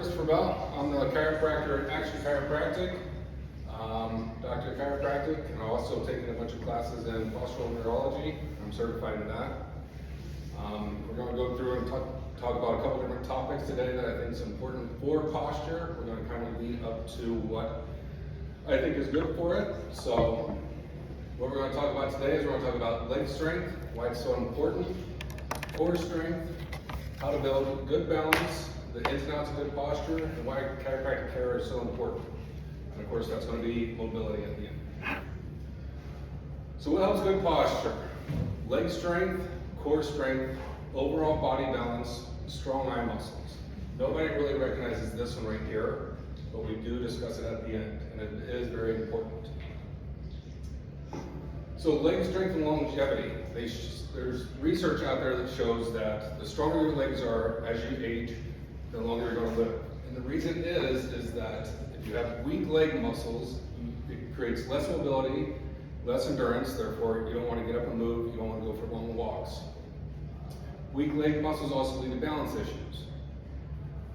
Christopher Bell. I'm the chiropractor at Action Chiropractic, Doctor of Chiropractic, and I'm also taking a bunch of classes in postural neurology. I'm certified in that. We're going to go through and talk about a couple different topics today that I think is important for posture. We're going to kind of lead up to what I think is good for it. So what we're going to talk about today is we're going to talk about leg strength, why it's so important, core strength, how to build good balance, the ins and outs of good posture, and why chiropractic care is so important. And of course, that's going to be mobility at the end. So what helps good posture? Leg strength, core strength, overall body balance, strong eye muscles. Nobody really recognizes this one right here, but we do discuss it at the end, and it is very important. So leg strength and longevity. There's research out there that shows that the stronger your legs are as you age, the longer you're going to live. And the reason is that if you have weak leg muscles, it creates less mobility, less endurance, therefore you don't want to get up and move, you don't want to go for long walks. Weak leg muscles also lead to balance issues.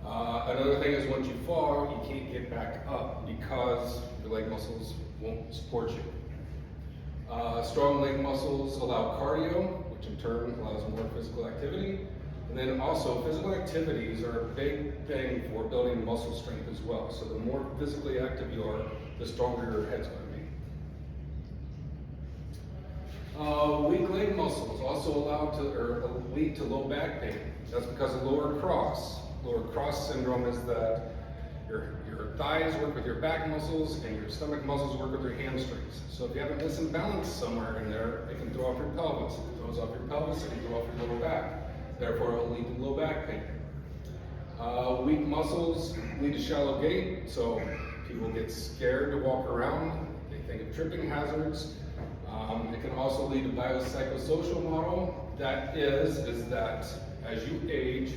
Another thing is once you fall, you can't get back up because your leg muscles won't support you. Strong leg muscles allow cardio, which in turn allows more physical activity. And then also physical activities are a big thing for building muscle strength as well. So the more physically active you are, the stronger your head's going to be. Weak leg muscles also lead to low back pain. That's because of lower cross. Lower cross syndrome is that your thighs work with your back muscles and your stomach muscles work with your hamstrings. So if you have a disimbalance somewhere in there, it can throw off your pelvis. If it throws off your pelvis, it can throw off your lower back. Therefore, it will lead to low back pain. Weak muscles lead to shallow gait, so people get scared to walk around. They think of tripping hazards. It can also lead to biopsychosocial model. That is that as you age,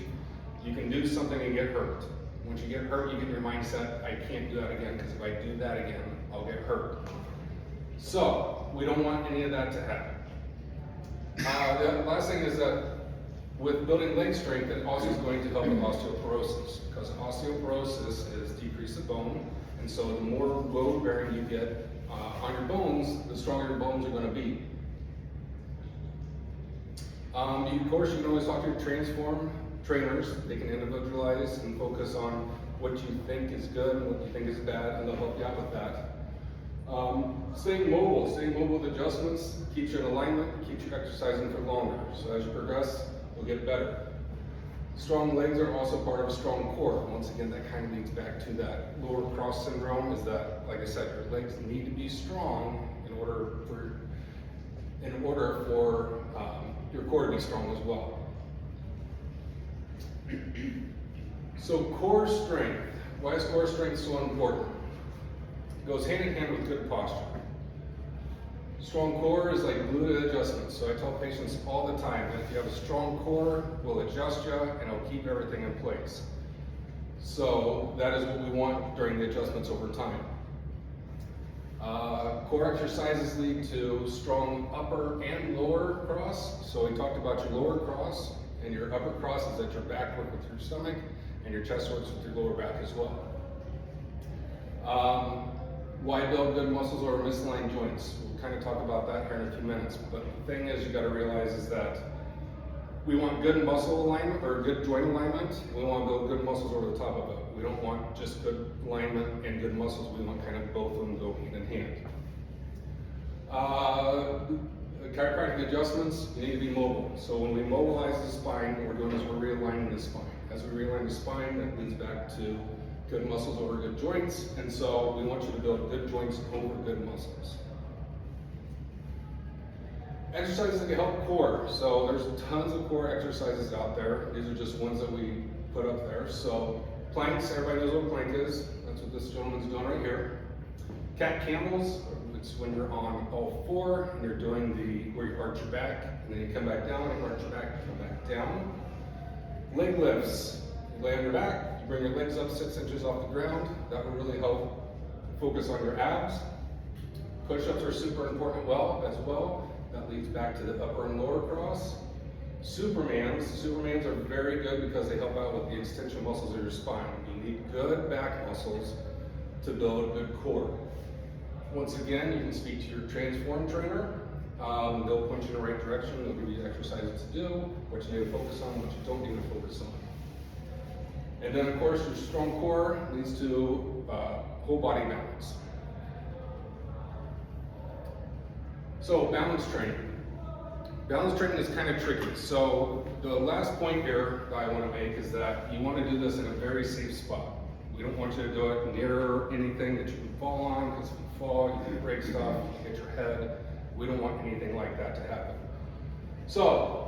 you can do something and get hurt. Once you get hurt, you get in your mindset, I can't do that again, because if I do that again, I'll get hurt. So, we don't want any of that to happen. The last thing is that with building leg strength, it also is going to help with osteoporosis, because osteoporosis is decrease of bone, and so the more load bearing you get on your bones, the stronger your bones are going to be. Of course, you can always talk to your Transform trainers. They can individualize and focus on what you think is good and what you think is bad, and they'll help you out with that. Staying mobile with adjustments, keeps you in alignment, keeps you exercising for longer. So as you progress, you'll get better. Strong legs are also part of a strong core. Once again, that kind of leads back to that lower cross syndrome, is that, like I said, your legs need to be strong in order for your core to be strong as well. So core strength. Why is core strength so important? It goes hand in hand with good posture. Strong core is like glue to adjustments. So I tell patients all the time that if you have a strong core, we'll adjust you and it'll keep everything in place. So that is what we want during the adjustments over time. Core exercises lead to strong upper and lower cross. So we talked about your lower cross, and your upper cross is that your back works with your stomach, and your chest works with your lower back as well. Why build good muscles over misaligned joints? We'll kind of talk about that here in a few minutes. But the thing is, you got to realize is that we want good muscle alignment or good joint alignment. We want to build good muscles over the top of it. We don't want just good alignment and good muscles. We want kind of both of them go hand in hand. Chiropractic adjustments, you need to be mobile. So when we mobilize the spine, what we're doing is we're realigning the spine. As we realign the spine, that leads back to good muscles over good joints. And so we want you to build good joints over good muscles. Exercises that can help core. So there's tons of core exercises out there. These are just ones that we put up there. So planks, everybody knows what a plank is. That's what this gentleman's doing right here. Cat camels, it's when you're on all four and you're doing where you arch your back and then you come back down, you arch your back, come back down. Leg lifts, you lay on your back, you bring your legs up 6 inches off the ground. That will really help focus on your abs. Push-ups are super important as well. That leads back to the upper and lower cross. Supermans are very good because they help out with the extension muscles of your spine. You need good back muscles to build a good core. Once again, you can speak to your Transform trainer. They'll point you in the right direction. They'll give you exercises to do, what you need to focus on, what you don't need to focus on. And then, of course, your strong core leads to whole body balance. So, balance training. Balance training is kind of tricky. So, the last point here that I want to make is that you want to do this in a very safe spot. We don't want you to do it near anything that you can fall on, because if you fall, you can break stuff, you can hit your head. We don't want anything like that to happen. So,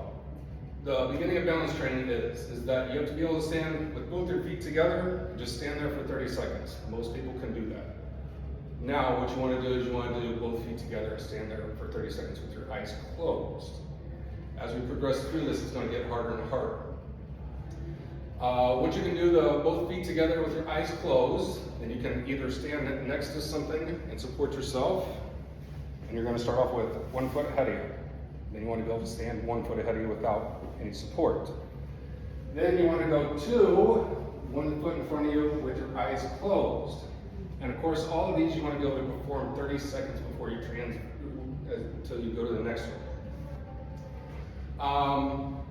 the beginning of balance training is that you have to be able to stand with both your feet together, and just stand there for 30 seconds. Most people can do that. Now, what you want to do is you want to do both feet together and stand there for 30 seconds with your eyes closed. As we progress through this, it's going to get harder and harder. Once you can do both feet together with your eyes closed, then you can either stand next to something and support yourself, and you're going to start off with 1 foot ahead of you. Then you want to be able to stand 1 foot ahead of you without any support. Then you want to go to 1 foot in front of you with your eyes closed. And of course, all of these you want to be able to perform 30 seconds before you until you go to the next one.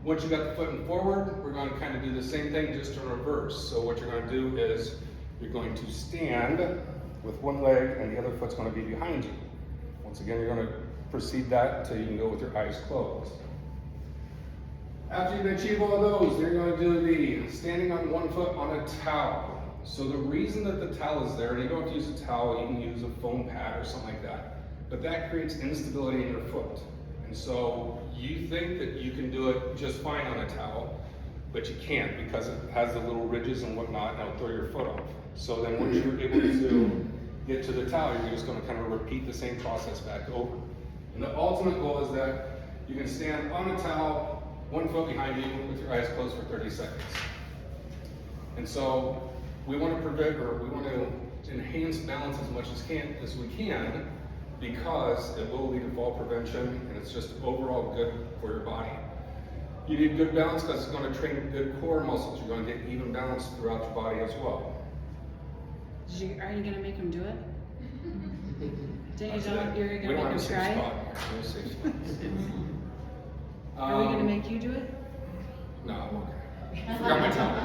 Once you got the foot forward, we're going to kind of do the same thing, just in reverse. So what you're going to do is you're going to stand with one leg and the other foot's going to be behind you. Once again, you're going to proceed that until you can go with your eyes closed. After you achieve all of those, then you're going to do the standing on 1 foot on a towel. So the reason that the towel is there, and you don't have to use a towel, you can use a foam pad or something like that, but that creates instability in your foot. And so you think that you can do it just fine on a towel, but you can't because it has the little ridges and whatnot, and it'll throw your foot off. So then once you're able to get to the towel, you're just going to kind of repeat the same process back over. And the ultimate goal is that you can stand on a towel, 1 foot behind you with your eyes closed for 30 seconds. And so we want to enhance balance as much as we can, because it will lead to fall prevention, and it's just overall good for your body. You need good balance because it's going to train good core muscles. You're going to get even balance throughout your body as well. Are you going to make him do it? You're going We to don't make have a him safe try? spot. No safe spots. Are we going to make you do it? No, I'm okay. I forgot my towel.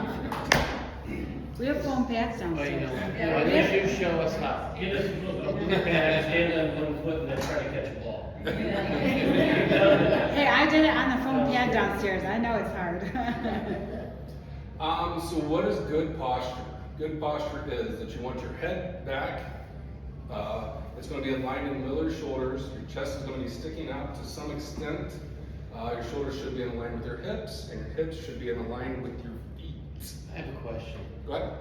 We have foam pads Oh, you downstairs. know, why don't you show us how? Get us a blue pad, stand on 1 foot and then try to catch a ball. Hey, I did it on the foam pad downstairs. I know it's hard. So what is good posture? Good posture is that you want your head back. It's going to be aligned in the middle of your shoulders. Your chest is going to be sticking out to some extent. Your shoulders should be in line with your hips, and your hips should be in line with your feet. I have a question. Go ahead.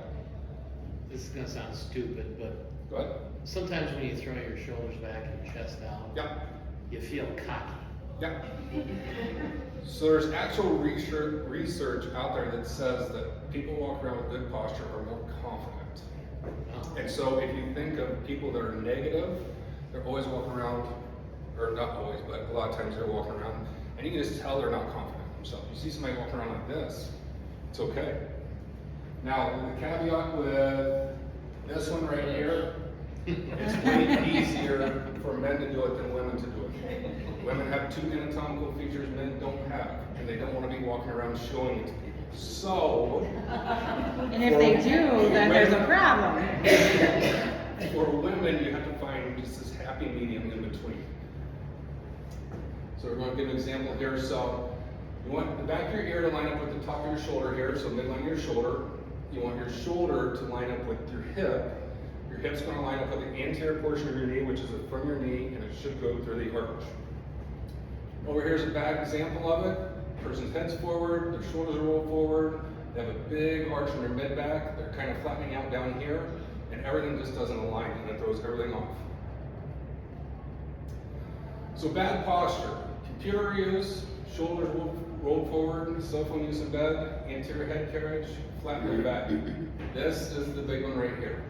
This is gonna sound stupid, but Go ahead. sometimes when you throw your shoulders back and your chest out, Yep. you feel cocky. Yep. So there's actual research out there that says that people walk around with good posture are more confident. Oh. And so if you think of people that are negative, they're always walking around, or not always, but a lot of times they're walking around, and you can just tell they're not confident in themselves. You see somebody walking around like this, it's okay. Now, the caveat with this one right here, it's way easier for men to do it than women to do it. Women have 2 anatomical features men don't have, and they don't want to be walking around showing it to people. So, And if they do, then there's a problem. for women, you have to find just this happy medium in between. So we're going to give an example here. So you want the back of your ear to line up with the top of your shoulder here, so midline of your shoulder. You want your shoulder to line up with your hip. Your hip's going to line up with the anterior portion of your knee, which is the front of your knee, and it should go through the arch. Over here's a bad example of it. Person's head's forward, their shoulders are rolled forward, they have a big arch in their mid-back, they're kind of flattening out down here, and everything just doesn't align, and it throws everything off. So bad posture, computer use, shoulders rolled forward, cell phone use in bed, anterior head carriage, flat your back. This is the big one right here.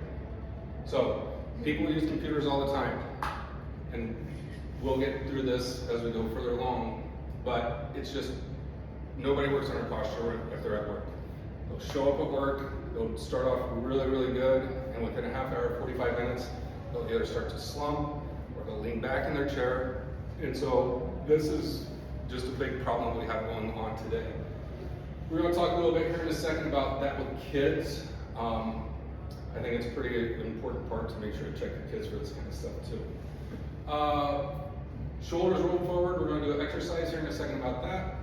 So people use computers all the time, and we'll get through this as we go further along, but it's just nobody works on their posture if they're at work. They'll show up at work, they'll start off really, really good, and within a half hour, 45 minutes, they'll either start to slump or they'll lean back in their chair. And so this is just a big problem we have going on today. We're going to talk a little bit here in a second about that with kids. I think it's a pretty important part to make sure to check your kids for this kind of stuff too. Shoulders rolled forward. We're going to do an exercise here in a second about that.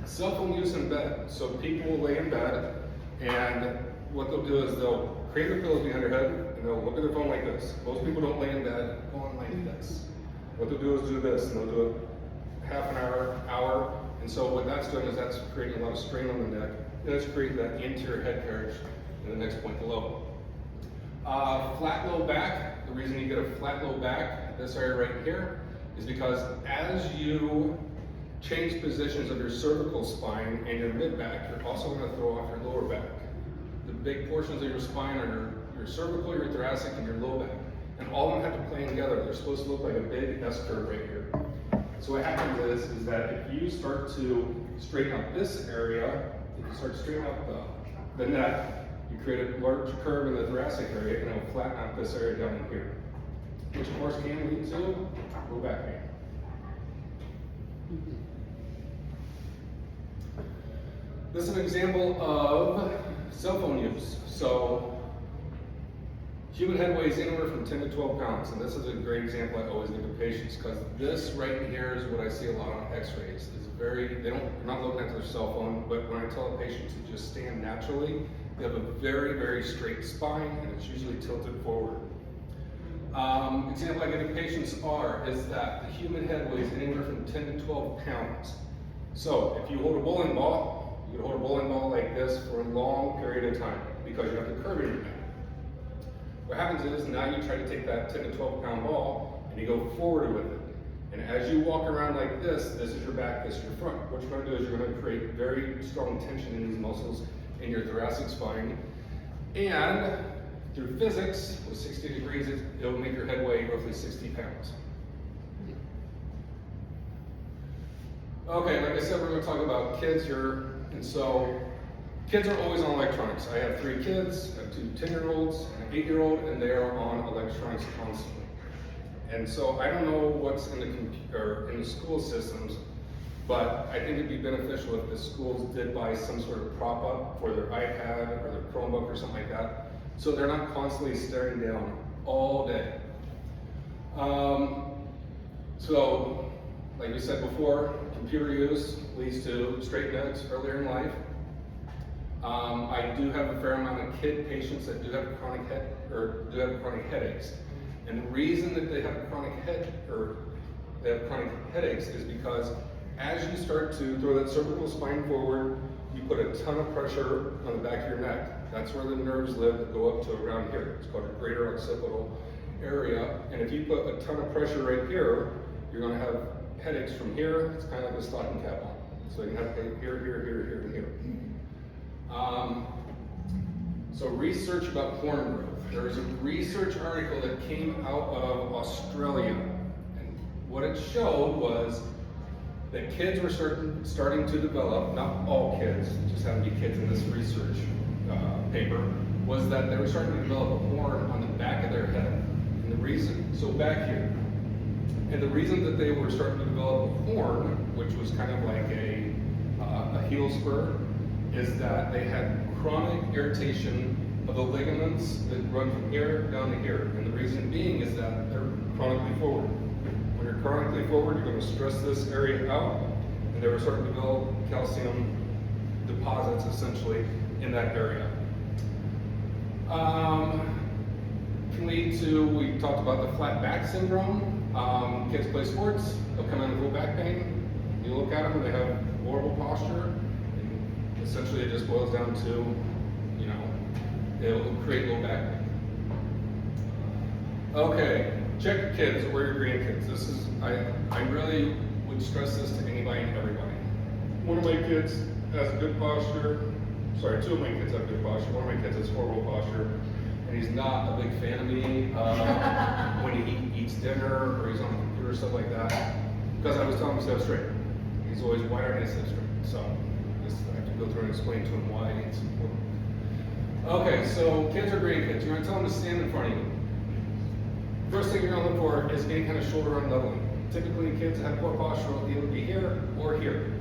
Cell phone use in bed. So people will lay in bed, and what they'll do is they'll crane their pillows behind their head, and they'll look at their phone like this. Most people don't lay in bed going like this. What they'll do is do this, and they'll do it half an hour. And so what that's doing is that's creating a lot of strain on the neck. And it's creating that anterior head carriage in the next point below. Flat low back. The reason you get a flat low back, this area right here, is because as you change positions of your cervical spine and your mid back, you're also going to throw off your lower back. The big portions of your spine are your cervical, your thoracic, and your low back. And all of them have to play together. They're supposed to look like a big S curve right here. So what happens is that if you start to straighten up this area, if you start straightening up the neck, you create a large curve in the thoracic area, and it'll flatten out this area down in here, which of course can lead to low back pain. This is an example of cell phone use. So, human head weighs anywhere from 10 to 12 pounds, and this is a great example I always give to patients, because this right here is what I see a lot on x-rays. It's they're not looking at their cell phone, but when I tell a patient to just stand naturally, they have a very, very straight spine, and it's usually tilted forward. Example I give to patients is that the human head weighs anywhere from 10 to 12 pounds. So if you hold a bowling ball, you can hold a bowling ball like this for a long period of time because you have the curve in your neck. What happens is now you try to take that 10 to 12 pound ball and you go forward with it. And as you walk around like this is your back, this is your front. What you're going to do is you're going to create very strong tension in these muscles in your thoracic spine. And through physics, with 60 degrees, it'll make your head weigh roughly 60 pounds. Okay, like I said, we're going to talk about kids here. And so, kids are always on electronics. I have 3 kids, I have 2 10-year-olds, and an 8-year-old, and they are on electronics constantly. And so I don't know what's in the school systems, but I think it'd be beneficial if the schools did buy some sort of prop up for their iPad or their Chromebook or something like that, so they're not constantly staring down all day. So, like we said before, computer use leads to straight necks earlier in life. I do have a fair amount of kid patients that do have chronic headaches. And the reason that they have chronic headaches is because as you start to throw that cervical spine forward, you put a ton of pressure on the back of your neck. That's where the nerves live that go up to around here. It's called a greater occipital area. And if you put a ton of pressure right here, you're going to have headaches from here. It's kind of like a stocking cap on. So you can have here, here, and here. So research about horn growth. There is a research article that came out of Australia, and what it showed was that kids were starting to develop, not all kids, it just happened to be kids in this research paper, was that they were starting to develop a horn on the back of their head. And the reason, so back here, and the reason that they were starting to develop a horn, which was kind of like a heel spur, is that they had chronic irritation of the ligaments that run from here down to here. And the reason being is that they're chronically forward. When you're chronically forward, you're going to stress this area out, and they were starting to develop calcium deposits essentially in that area. Can lead to, we talked about the flat back syndrome. Kids play sports, they'll come in with low back pain. You look at them and they have horrible posture. And essentially it just boils down to, it'll create low back pain. Okay, check your kids or your grandkids. This is, I really would stress this to anybody and everybody. One of my kids has good posture. Sorry, 2 of my kids have good posture. One of my kids has horrible posture. And he's not a big fan of me when he eats dinner or he's on the computer, stuff like that. Because I was telling him to sit up straight. He's always, why aren't I sit straight? So, I have to go through and explain to them why it's important. Okay, so kids or grandkids, you're gonna tell them to stand in front of you. First thing you're gonna look for is any kind of shoulder unleveling. Typically, kids that have poor posture will either be here or here.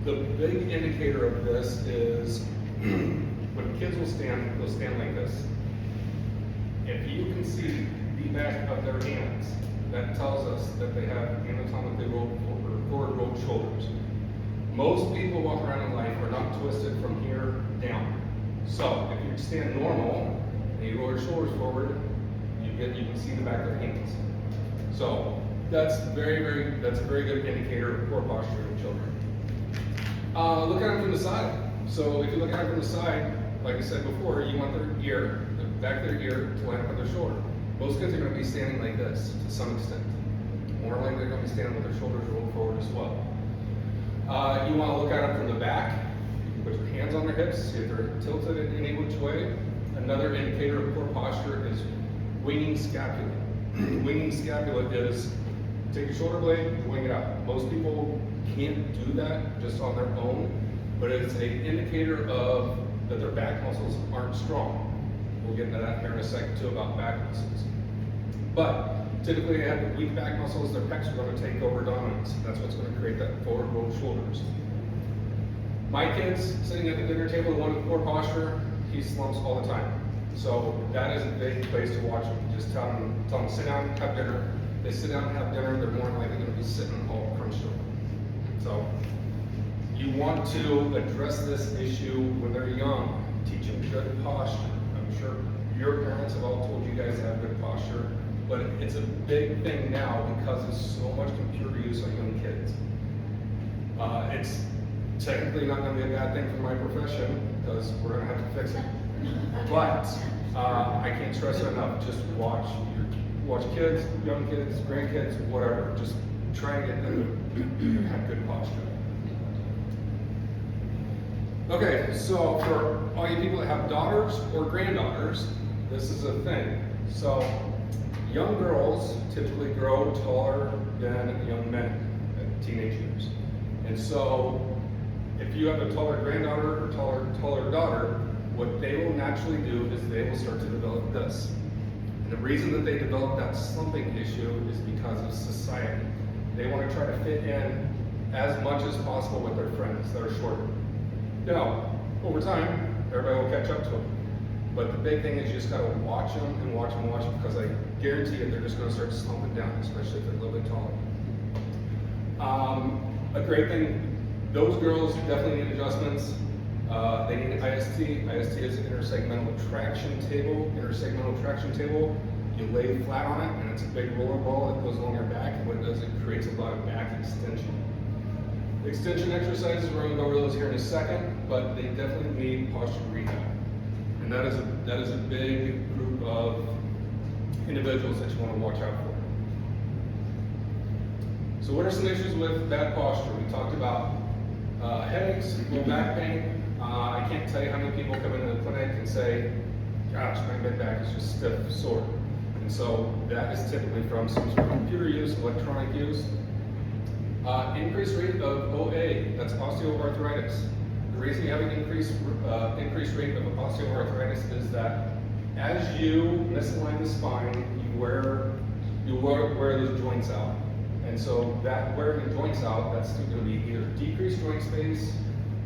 The big indicator of this is when kids will stand, they'll stand like this. If you can see the back of their hands, that tells us that they have anatomically forward rolled shoulders. Most people walk around in life are not twisted from here down. So if you stand normal and you roll your shoulders forward, you can see the back of their hands. So that's a very good indicator of poor posture in children. Look at it from the side. So if you look at it from the side, like I said before, you want their ear, the back of their ear to line up with their shoulder. Most kids are going to be standing like this to some extent. More likely they're going to be standing with their shoulders rolled forward as well. You want to look at it from the back. You can put your hands on their hips, see if they're tilted in any which way. Another indicator of poor posture is winging scapula. Winging scapula is take your shoulder blade, wing it out. Most people can't do that just on their own, but it's an indicator of that their back muscles aren't strong. We'll get into that here in a second too about back muscles. But typically they have weak back muscles, their pecs are going to take over dominance. That's what's going to create that forward rolled shoulders. My kids sitting at the dinner table, the one with poor posture, he slumps all the time. So that is a big place to watch them. Just tell them sit down, have dinner. They sit down and have dinner, they're more likely going to be sitting all crunched over. So you want to address this issue when they're young. Teach them good posture. I'm sure your parents have all told you guys to have good posture, but it's a big thing now because there's so much computer use on young kids. It's technically not going to be a bad thing for my profession because we're going to have to fix it. But I can't stress it enough. Just watch kids, young kids, grandkids, whatever. Just try and get them to have good posture. Okay, so for all you people that have daughters or granddaughters, this is a thing. So young girls typically grow taller than young men at teenage years. And so if you have a taller granddaughter or taller daughter, what they will naturally do is they will start to develop this. And the reason that they develop that slumping issue is because of society. They want to try to fit in as much as possible with their friends that are shorter. Now, over time, everybody will catch up to them. But the big thing is you just got to watch them and watch them and watch them because I guarantee you they're just going to start slumping down, especially if they're a little bit taller. A great thing, those girls definitely need adjustments. They need IST. IST is an intersegmental traction table. Intersegmental traction table, you lay flat on it, and it's a big roller ball that goes along your back, and what it does, it creates a lot of back extension. Extension exercises, we're going to go over those here in a second, but they definitely need posture rehab. And that is a big group of individuals that you want to watch out for. So what are some issues with bad posture? We talked about headaches, low back pain. I can't tell you how many people come into the clinic and say, gosh, my mid back is just stiff, sore. And so that is typically from some sort of computer use, electronic use. Increased rate of OA, that's osteoarthritis. The reason you have an increased rate of osteoarthritis is that as you misalign the spine, you wear those joints out. And so that wearing the joints out, that's going to be either decreased joint space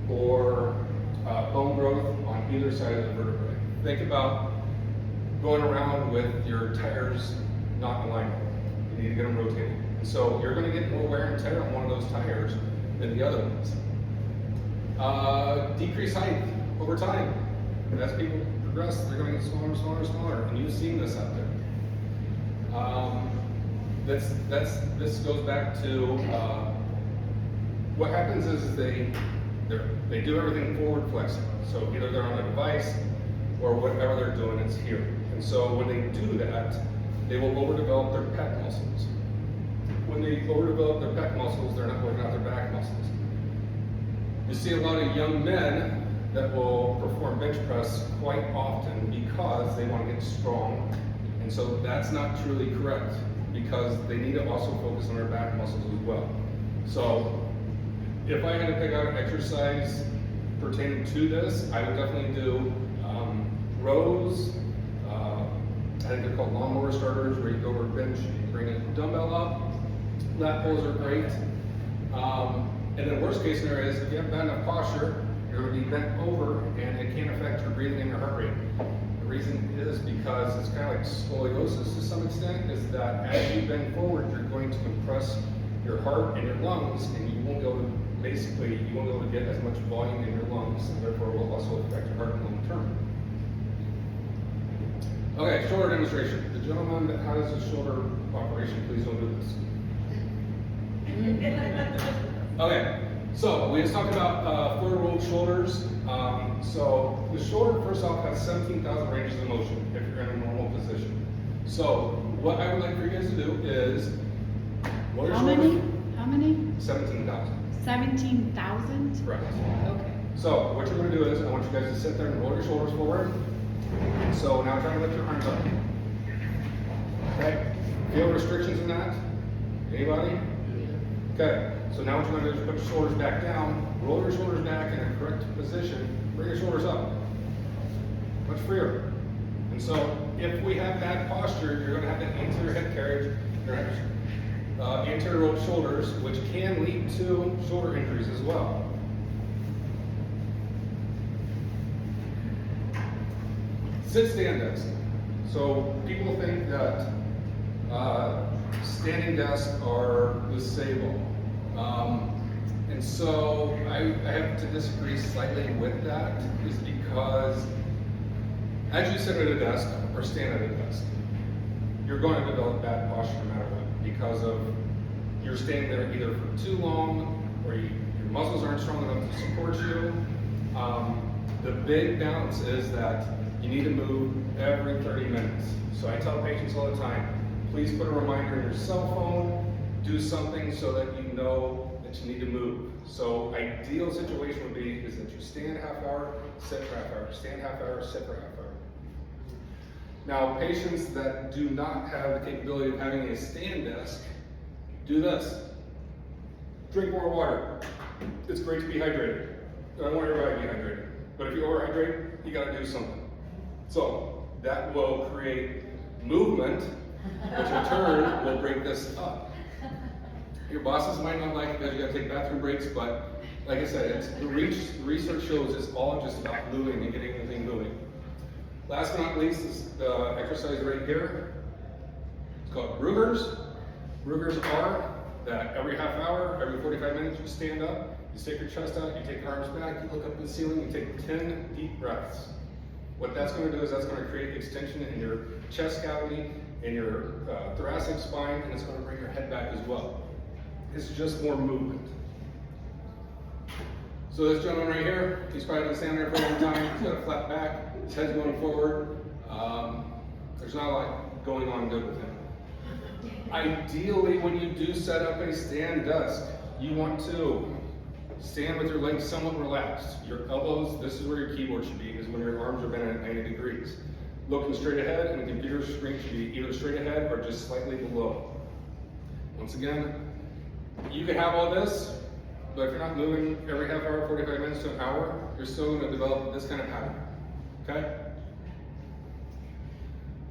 or bone growth on either side of the vertebrae. Think about going around with your tires not in alignment. You need to get them rotated. And so you're going to get more wear and tear on one of those tires than the other ones. Decreased height over time. And as people progress, they're going to get smaller, smaller, smaller. And you've seen this out there. This goes back to what happens is they do everything forward flexing. So either they're on a device or whatever they're doing, it's here. And so when they do that, they will overdevelop their pec muscles. When they overdevelop their pec muscles, they're not working out their back muscles. You see a lot of young men that will perform bench press quite often because they want to get strong. And so that's not truly correct because they need to also focus on their back muscles as well. So If I had to pick out an exercise pertaining to this, I would definitely do rows. I think they're called lawnmower starters, where you go over a bench, you bring a dumbbell up. Lat pulls are great. And then worst case scenario is if you have bad enough posture, you're going to be bent over, and it can affect your breathing and your heart rate. The reason is because it's kind of like scoliosis to some extent, is that as you bend forward, you're going to compress your heart and your lungs, and you won't be able to, basically, you won't be able to get as much volume in your lungs, and therefore it will also affect your heart long term. Okay, shoulder demonstration. The gentleman that has a shoulder operation, please don't do this. Okay, so we just talked about forward rolled shoulders. So the shoulder, first off, has 17,000 ranges of motion if you're in a normal position. So what I would like for you guys to do is roll your How shoulders. many? 17,000. 17,000? Correct. Okay. So what you're going to do is I want you guys to sit there and roll your shoulders forward. So now try to lift your arms up. Okay. Feel restrictions in that? Anybody? Okay. So now what you're going to do is put your shoulders back down, roll your shoulders back in a correct position, bring your shoulders up. Much freer. And so if we have bad posture, you're going to have the anterior head carriage, you're going to have anterior rolled shoulders, which can lead to shoulder injuries as well. Sit stand desk. So people think that standing desks are disabled. And so I have to disagree slightly with that, is because as you sit at a desk or stand at a desk, you're going to develop bad posture no matter what, because of you're standing there either for too long or your muscles aren't strong enough to support you. The big balance is that you need to move every 30 minutes. So I tell patients all the time, please put a reminder in your cell phone, do something so that you know that you need to move. So ideal situation would be is that you stand half hour, sit for half hour, stand half hour, sit for half hour. Now patients that do not have the capability of having a stand desk, do this. Drink more water. It's great to be hydrated. I don't want everybody to be hydrated. But if you overhydrate, you gotta do something. So that will create movement, which in turn will break this up. Your bosses might not like it because you gotta take bathroom breaks, but like I said, the research shows it's all just about moving and getting the thing moving. Last but not least is the exercise right here. It's called Ruger's. Ruger's are that every half hour, every 45 minutes, you stand up, you stick your chest out, you take your arms back, you look up at the ceiling, you take 10 deep breaths. What that's going to do is that's going to create extension in your chest cavity, in your thoracic spine, and it's going to bring your head back as well. It's just more movement. So this gentleman right here, he's probably been standing there for a long time. He's got a flat back, his head's going forward. There's not a lot going on good with him. Ideally, when you do set up a stand desk, you want to stand with your legs somewhat relaxed. Your elbows, this is where your keyboard should be, is when your arms are bent at 90 degrees. Looking straight ahead, and the computer screen should be either straight ahead or just slightly below. Once again, you can have all this, but if you're not moving every half hour, 45 minutes to an hour, you're still going to develop this kind of pattern. Okay?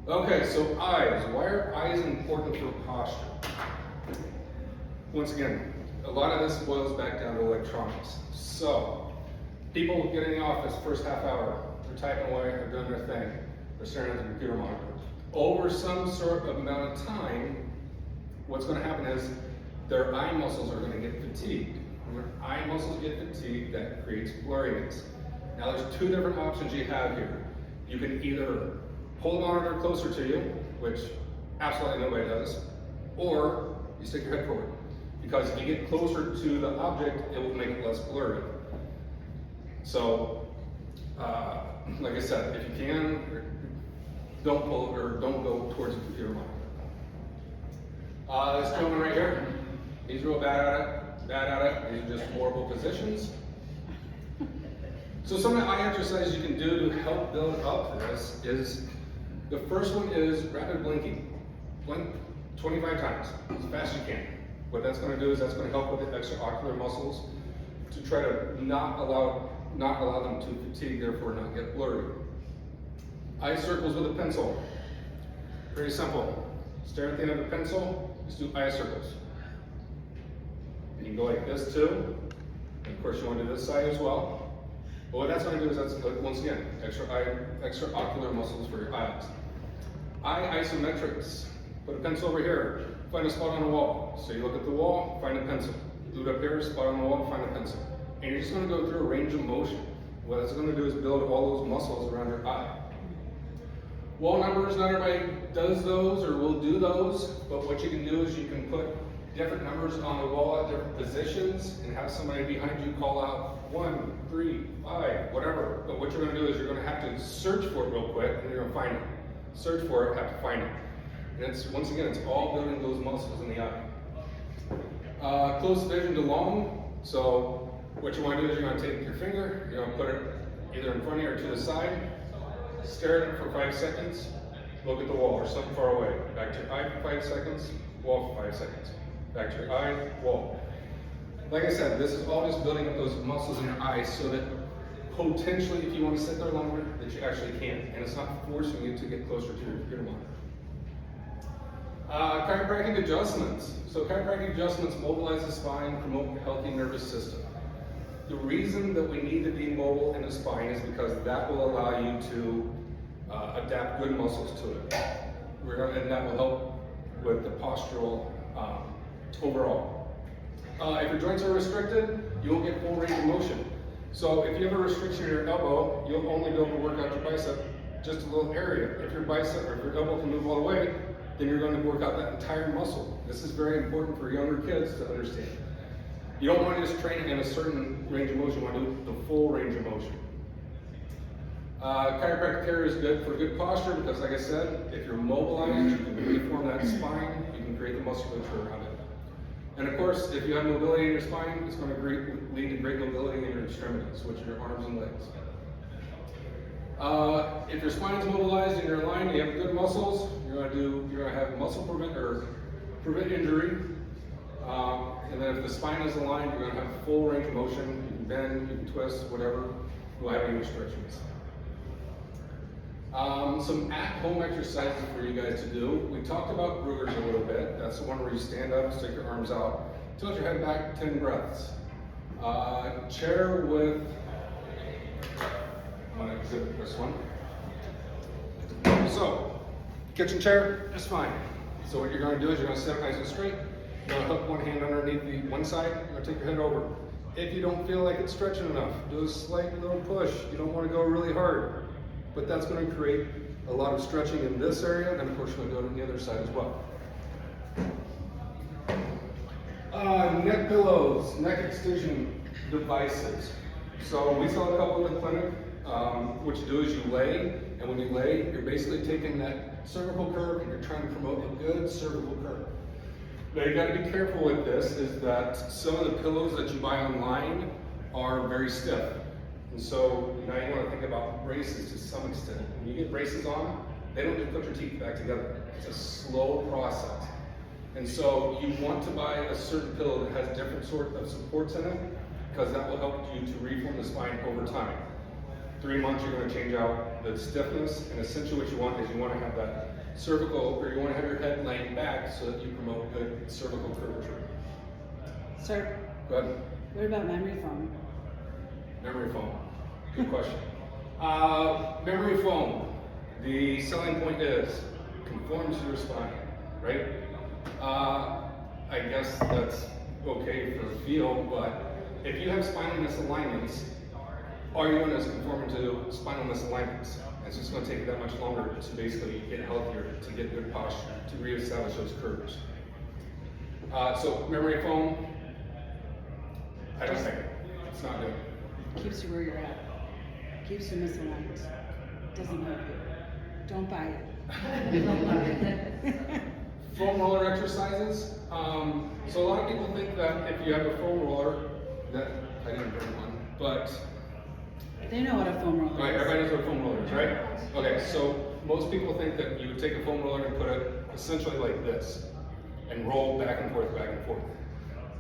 Okay, so eyes. Why are eyes important for posture? Once again, a lot of this boils back down to electronics. So, people get in the office, first half hour, they're typing away, they're doing their thing, they're staring at the computer monitor. Over some sort of amount of time, what's going to happen is their eye muscles are going to get fatigued. When your eye muscles get fatigued, that creates blurriness. Now there's two different options you have here. You can either pull the monitor closer to you, which absolutely nobody does, or you stick your head forward. Because if you get closer to the object, it will make it less blurry. So, like I said, if you can, don't pull or don't go towards the computer monitor. This gentleman right here, he's real bad at it. These are just horrible positions. So some of the eye exercises you can do to help build up this is, the first one is rapid blinking. Blink 25 times, as fast as you can. What that's going to do is that's going to help with the extraocular muscles. to try to not allow them to fatigue, therefore not get blurry. Eye circles with a pencil. Pretty simple. Stare at the end of the pencil, just do eye circles. And you can go like this too. And of course you want to do this side as well. But what that's going to do is that's, once again, extra ocular muscles for your eyes. Eye isometrics. Put a pencil over here, find a spot on the wall. So you look at the wall, find a pencil. Do it up here, spot on the wall, find a pencil. And you're just going to go through a range of motion. What it's going to do is build all those muscles around your eye. Wall numbers, not everybody does those or will do those, but what you can do is you can put different numbers on the wall at different positions and have somebody behind you call out 1, 3, 5, whatever. But what you're going to do is you're going to have to search for it real quick and you're going to find it. Search for it, have to find it. And it's, once again, it's all building those muscles in the eye. Close vision to long. So what you want to do is you're going to take your finger, you're going to put it either in front of you or to the side. Stare at it for 5 seconds, look at the wall or something far away. Back to your eye for 5 seconds, wall for 5 seconds. Back to your eye, wall. Like I said, this is all just building up those muscles in your eyes so that potentially if you want to sit there longer, that you actually can. And it's not forcing you to get closer to your computer monitor. Chiropractic adjustments. So chiropractic adjustments mobilize the spine, promote a healthy nervous system. The reason that we need to be mobile in the spine is because that will allow you to adapt good muscles to it. And that will help with the postural overall. If your joints are restricted, you won't get full range of motion. So if you have a restriction in your elbow, you'll only be able to work out your bicep just a little area. If your bicep or if your elbow can move all the way, then you're going to work out that entire muscle. This is very important for younger kids to understand. You don't want to just train in a certain range of motion, you want to do the full range of motion. Chiropractic care is good for good posture because, like I said, if you're mobilized, you can reform that spine, you can create the musculature around it. And of course, if you have mobility in your spine, it's going to lead to great mobility in your extremities, which are your arms and legs. If your spine is mobilized and you're aligned, you have good muscles, you're going to have muscle prevent injury. And then if the spine is aligned, you're going to have full range of motion. You can bend, you can twist, whatever. You won't have any restrictions. Some at-home exercises for you guys to do. We talked about Brugger's a little bit. That's the one where you stand up, stick your arms out, tilt your head back 10 breaths. Chair with, I'm going to exhibit this one. So, kitchen chair, just fine. So what you're going to do is you're going to sit up nice and straight. You're going to hook one hand underneath the one side. You're going to take your head over. If you don't feel like it's stretching enough, do a slight little push. You don't want to go really hard. But that's going to create a lot of stretching in this area, and of course you're going to do it on the other side as well. Neck pillows, neck extension devices. So we sell a couple in the clinic. What you do is you lay, and when you lay, you're basically taking that cervical curve and you're trying to promote a good cervical curve. Now you got to be careful with this, is that some of the pillows that you buy online are very stiff. And so now you want to think about braces to some extent. When you get braces on, they don't just put your teeth back together. It's a slow process. And so you want to buy a certain pillow that has different sort of supports in it, because that will help you to reform the spine over time. 3 months, you're going to change out the stiffness, and essentially what you want is you want to have that cervical, or you want to have your head laying back so that you promote good cervical curvature. Sir, Go ahead. what about memory foam? Memory foam. Good question. Memory foam. The selling point is conforms to your spine, right? I guess that's okay for feel, but if you have spinal misalignments, all you're doing is conforming to spinal misalignments. It's just going to take you that much longer to basically get healthier, to get good posture, to reestablish those curves. So memory foam, I don't think it's not good. Keeps you where you're at. Keeps you misaligned. Doesn't help you. Don't buy it. Foam roller exercises. So a lot of people think that if you have a foam roller, that I didn't bring one, but They know what a foam roller right, is. everybody knows what a foam roller is, right? Okay, so most people think that you would take a foam roller and put it essentially like this, and roll back and forth, back and forth.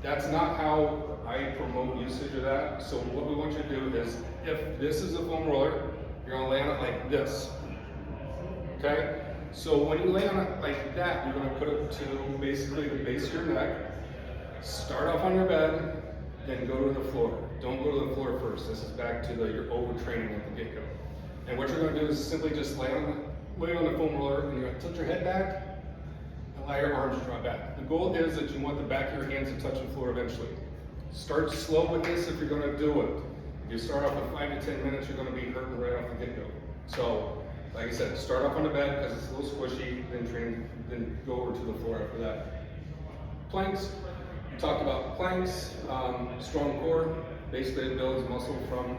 That's not how I promote usage of that. So what we want you to do is, if this is a foam roller, you're gonna lay on it like this. Okay? So when you lay on it like that, you're gonna put it to basically the base of your neck. Start off on your bed, then go to the floor. Don't go to the floor first. This is back to your overtraining at the get-go. And what you're gonna do is simply just lay on the foam roller, and you're gonna tilt your head back, allow your arms to drop back. The goal is that you want the back of your hands to touch the floor eventually. Start slow with this if you're gonna do it. If you start off with 5 to 10 minutes, you're gonna be hurting right off the get-go. So, like I said, start off on the bed because it's a little squishy, then go over to the floor after that. Planks, we talked about planks, strong core. Basically it builds muscle from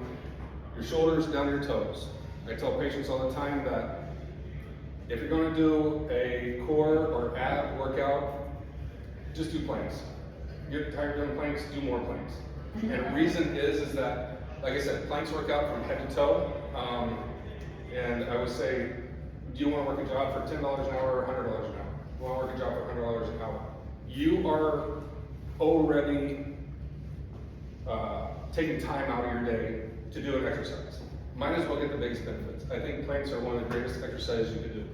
your shoulders down to your toes. I tell patients all the time that if you're going to do a core or ab workout, just do planks. Get tired of doing planks, do more planks. And the reason is that, like I said, planks work out from head to toe. And I would say, do you want to work a job for $10 an hour or $100 an hour? You want to work a job for $100 an hour. You are already taking time out of your day to do an exercise. Might as well get the biggest benefits. I think planks are one of the greatest exercises you could do.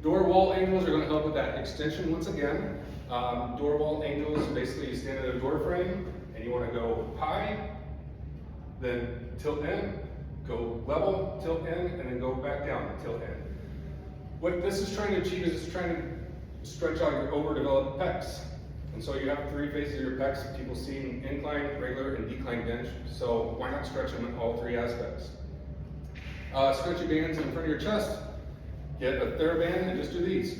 Door wall angles are going to help with that extension once again. Door wall angles, basically you stand at a door frame and you want to go high, then tilt in, go level, tilt in, and then go back down, tilt in. What this is trying to achieve is it's trying to stretch out your overdeveloped pecs. And so you have 3 phases of your pecs. People see incline, regular, and decline bench. So why not stretch them in all 3 aspects? Stretchy bands in front of your chest. Get a TheraBand and just do these.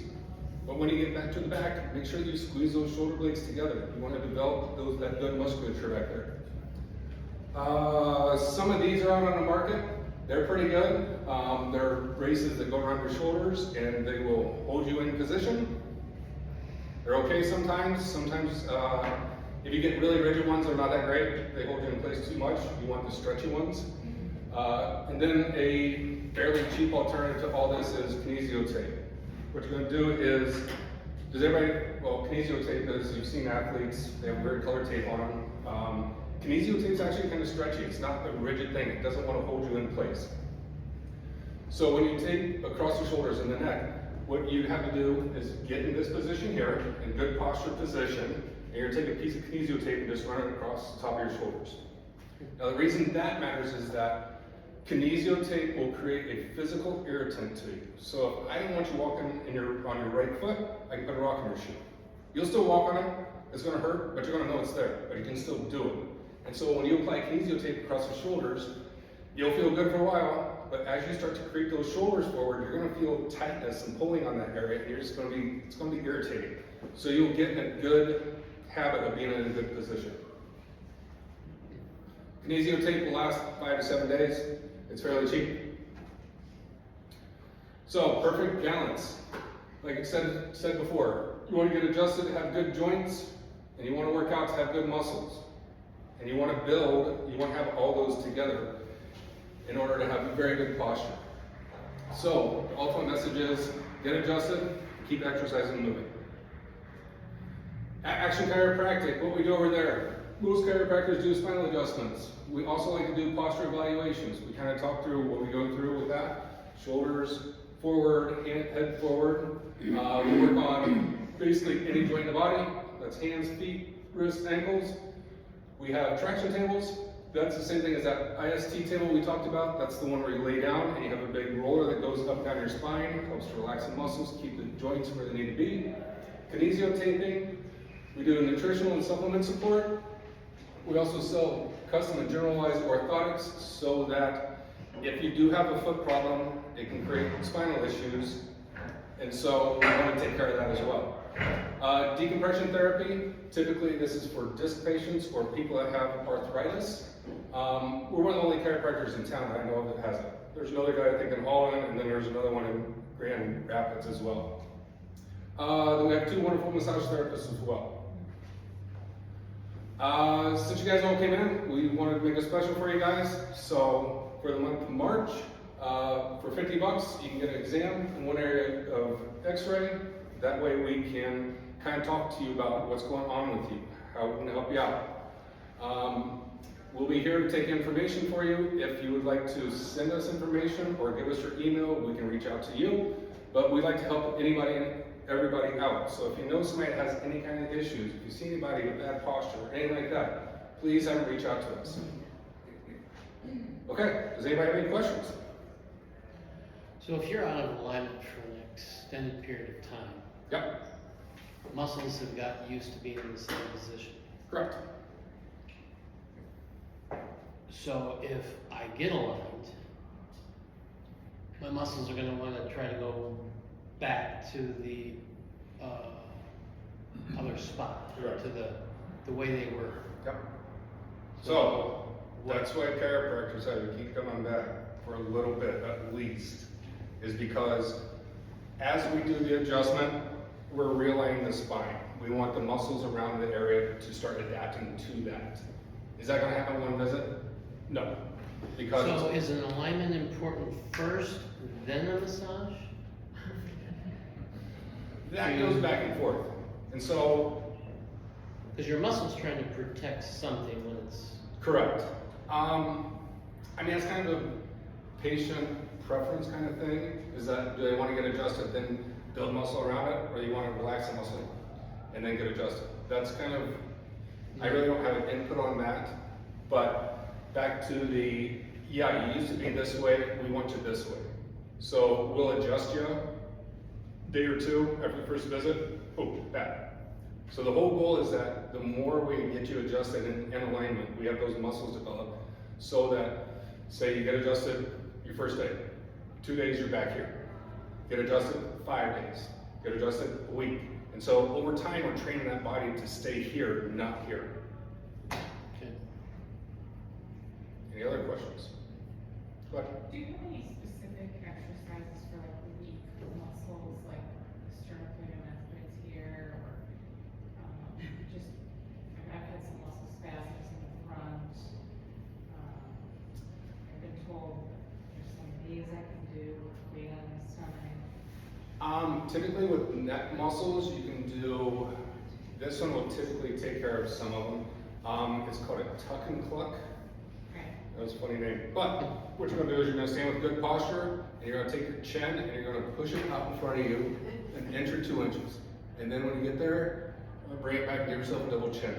But when you get back to the back, make sure that you squeeze those shoulder blades together. You want to develop that good musculature back there. Some of these are out on the market. They're pretty good. They're braces that go around your shoulders and they will hold you in position. They're okay sometimes. Sometimes if you get really rigid ones, they're not that great. They hold you in place too much. You want the stretchy ones. And then a fairly cheap alternative to all this is kinesio tape. What you're going to do is, kinesio tape is, you've seen athletes, they have weird color tape on them. Kinesio tape is actually kind of stretchy. It's not a rigid thing. It doesn't want to hold you in place. So when you tape across your shoulders and the neck, what you have to do is get in this position here, in good posture position, and you're going to take a piece of kinesio tape and just run it across the top of your shoulders. Now the reason that matters is that kinesio tape will create a physical irritant to you. So if I don't want you walking on your right foot, I can put a rock in your shoe. You'll still walk on it, it's going to hurt, but you're going to know it's there, but you can still do it. And so when you apply kinesio tape across the shoulders, you'll feel good for a while, but as you start to creep those shoulders forward, you're going to feel tightness and pulling on that area, and it's going to be irritating. So you'll get in a good habit of being in a good position. Kinesio tape will last 5 to 7 days. It's fairly cheap. So, perfect balance. Like I said before, you want to get adjusted to have good joints, and you want to work out to have good muscles. And you want to build, you want to have all those together in order to have a very good posture. So, the ultimate message is, get adjusted, keep exercising and moving. At Action Chiropractic, what we do over there, most chiropractors do spinal adjustments. We also like to do posture evaluations. We kind of talk through what we go through with that. Shoulders forward, head forward. We work on basically any joint in the body. That's hands, feet, wrists, ankles. We have traction tables. That's the same thing as that IST table we talked about. That's the one where you lay down and you have a big roller that goes up and down your spine. Helps to relax the muscles, keep the joints where they need to be. Kinesio taping. We do nutritional and supplement support. We also sell custom and generalized orthotics so that if you do have a foot problem, it can create spinal issues. And so we want to take care of that as well. Decompression therapy, typically this is for disc patients or people that have arthritis. We're one of the only chiropractors in town that I know of that has it. There's another guy I think in Holland, and then there's another one in Grand Rapids as well. Then we have 2 wonderful massage therapists as well. Since you guys all came in, we wanted to make a special for you guys. So for the month of March, for $50, you can get an exam in one area of x-ray. That way we can kind of talk to you about what's going on with you. how we can help you out. We'll be here to take information for you. If you would like to send us information or give us your email, we can reach out to you. But we'd like to help anybody and everybody out. So if you know somebody that has any kind of issues, if you see anybody with bad posture or anything like that, please have them reach out to us. Okay, does anybody have any questions? So if you're out of alignment for an extended period of time, Yep, muscles have got used to being in the same position. correct. So if I get aligned, my muscles are gonna wanna try to go back to the, other spot, Correct. to the way they were. Yep. So, that's why chiropractors have to keep coming back for a little bit at least, is because as we do the adjustment, we're realigning the spine. We want the muscles around the area to start adapting to that. Is that gonna happen in one visit? No, because. So is an alignment important first, then a massage? That goes back and forth. And so, Cause your muscle's trying to protect something when it's, correct. I mean, it's kind of a patient preference kind of thing. Is that, do they want to get adjusted, then build muscle around it, or you want to relax the muscle and then get adjusted? That's kind of, I really don't have an input on that. But back to the, yeah, you used to be this way, we want you this way. So we'll adjust you day or two after the first visit, boom, back. So the whole goal is that the more we get you adjusted in alignment, we have those muscles develop, so that, say you get adjusted your first day, 2 days you're back here. Get adjusted 5 days, get adjusted a week. And so over time, we're training that body to stay here, not here. okay. Any other questions? Go ahead. Do you have any specific exercises for like weak muscles, like sternocleidomastoids here, or just, I've had some muscle spasms in the front. I've been told there's some of these I can do, weight on the stomach. Typically with neck muscles, you can do, this one will typically take care of some of them. It's called a tuck and cluck. Right. That was a funny name. But what you're gonna do is you're gonna stand with good posture, and you're gonna take your chin, and you're gonna push it out in front of you, an inch or 2 inches. And then when you get there, bring it back and give yourself a double chin.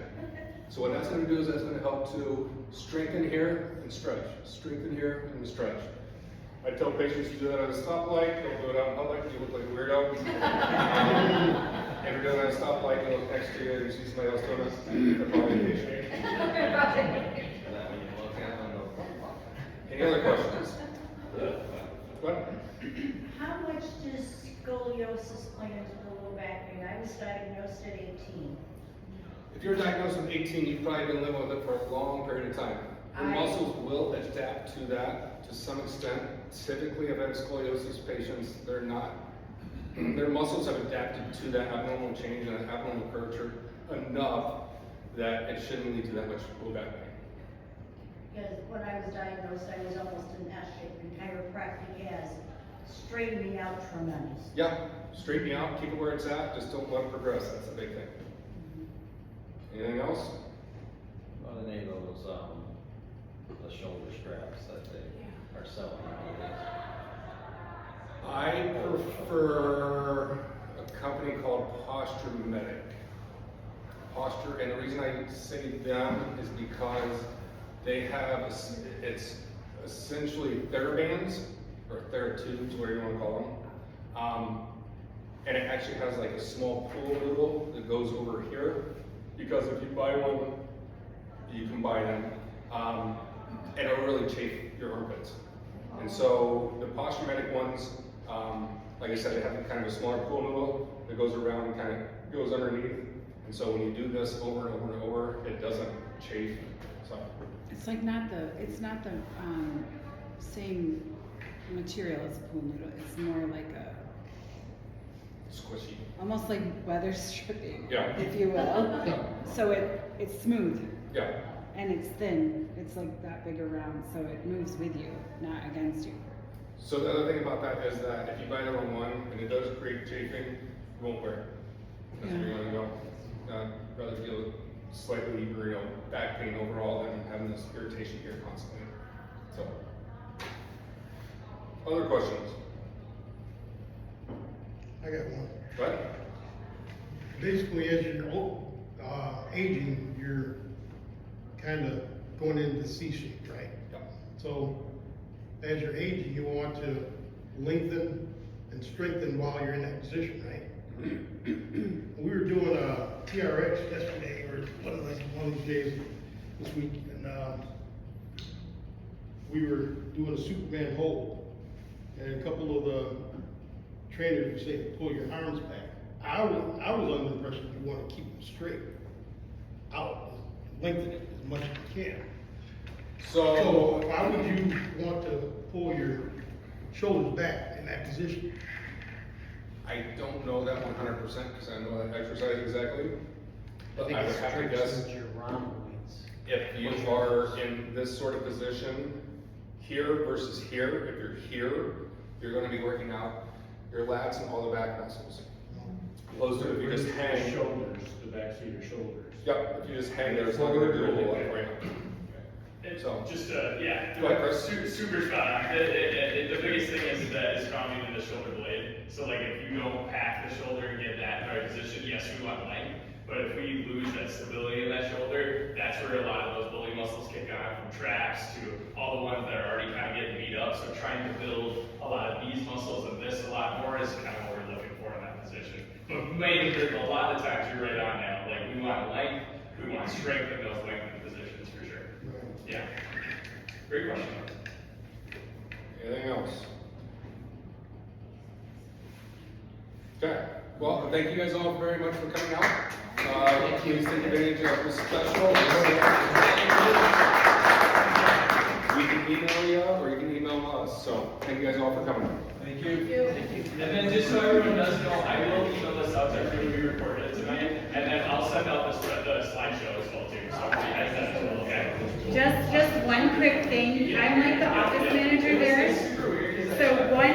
So what that's gonna do is that's gonna help to strengthen here and stretch. Strengthen here and stretch. I tell patients to do that at a stoplight, don't do it out in public, you look like a weirdo. If you're doing it at a stoplight, you look next to you, and you see somebody else doing it, they're probably a patient. Any other questions? What? How much does scoliosis play into the low back pain? I was diagnosed at 18. If you're diagnosed with 18, you've probably been living with it for a long period of time. Your muscles will adapt to that to some extent. Typically, I've had scoliosis patients, they're not, their muscles have adapted to that abnormal change and abnormal curvature enough that it shouldn't lead to that much low back pain. Because when I was diagnosed, I was almost in S shape, and chiropractic has straightened me out tremendous. Yeah, straighten me out, keep it where it's at, just don't let it progress, that's the big thing. Anything else? What are the name of those, the shoulder straps that they are selling nowadays? I prefer a company called Posture Medic. Posture, and the reason I say them is because they have, it's essentially TheraBands, or TheraTubes, whatever you want to call them. And it actually has like a small pool noodle that goes over here, because if you buy one, you can buy them, and it'll really chafe your armpits. And so the Posture Medic ones, like I said, they have kind of a smaller pool noodle that goes around and kind of goes underneath. And so when you do this over and over and over, it doesn't chafe. So It's like it's not the same material as a pool noodle. It's more like squishy. almost like weather stripping, Yeah. if you will. So it's smooth Yeah. and it's thin. It's like that big around, so it moves with you, not against you. So the other thing about that is that if you buy the wrong one and it does create chafing, you won't wear it. That's where you want to go. Rather feel slightly, or, back pain overall than having this irritation here constantly. So, other questions? I got one. What? Basically, as you're aging, you're kind of going into C shape, right? Yeah. So, as you're aging, you want to lengthen and strengthen while you're in that position, right? We were doing a TRX yesterday, or one of these days this week, and we were doing a Superman hold, and a couple of the trainers were saying, pull your arms back. I was under the impression you want to keep them straight out, lengthen it as much as you can. So why would you want to pull your shoulders back in that position? I don't know that 100% because I know that exercise exactly. I But think I it would have to guess, strengthens your rhomboids. if you are in this sort of position, here versus here, if you're here, you're gonna be working out your lats and all the back muscles. Opposed to if you just hang. Shoulders, the back of your shoulders. Yep, if you just hang there, it's not gonna do a whole lot for you. It- So- Just, yeah. Go ahead, Chris. Super spot on. The biggest thing is that it's grounding in the shoulder blade. So like if you don't pack the shoulder and get that in the right position, yes, we want length. But if we lose that stability in that shoulder, that's where a lot of those bully muscles kick on, from traps to all the ones that are already kind of getting beat up. So trying to build a lot of these muscles and this a lot more is kind of what we're looking for in that position. But mainly, a lot of times you're right on now. Like we want length, we want strength in those lengthened positions for sure. Yeah. Great question. Anything else? Okay, well, thank you guys all very much for coming out. Please take advantage of this special. We can email you or you can email us, so thank you guys all for coming. Thank you. And then just so everyone does know, I will email this out to everybody we recorded it tonight, and then I'll send out the slideshow as well too. So you guys have to, okay? Just one quick thing, I'm like the office manager there, so one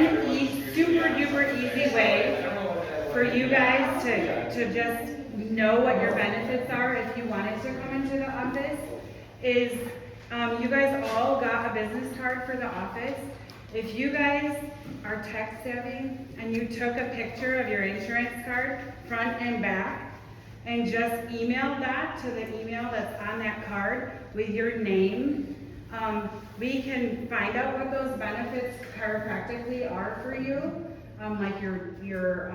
super duper easy way for you guys to just know what your benefits are if you wanted to come into the office is, you guys all got a business card for the office. If you guys are tech savvy and you took a picture of your insurance card, front and back, and just email that to the email that's on that card with your name, we can find out what those benefits chiropractically are for you, like your